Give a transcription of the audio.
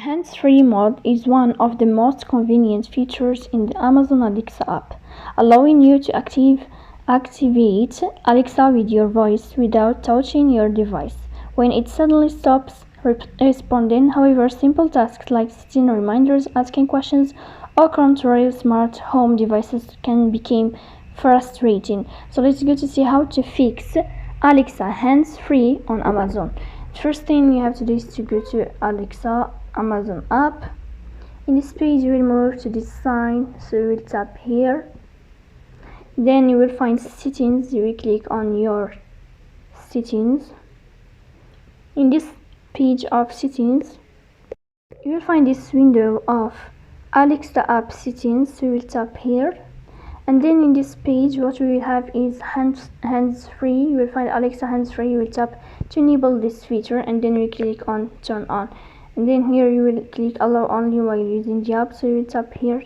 Hands-free mode is one of the most convenient features in the Amazon Alexa app, allowing you to activate Alexa with your voice without touching your device when it suddenly stops responding. However, simple tasks like setting reminders, asking questions, or controlling smart home devices can become frustrating. So let's go to see how to fix Alexa hands-free on Amazon. First thing you have to do is to go to Alexa Amazon app. In this page you will move to this sign, so you will tap here, then you will find settings. You will click on your settings. In this page of settings you will find this window of Alexa app settings, so you will tap here, and then in this page what we will have is hands-free. You will find Alexa hands-free. You will tap to enable this feature, and then you click on turn on, and then here you will click allow only while using the app, so you will tap here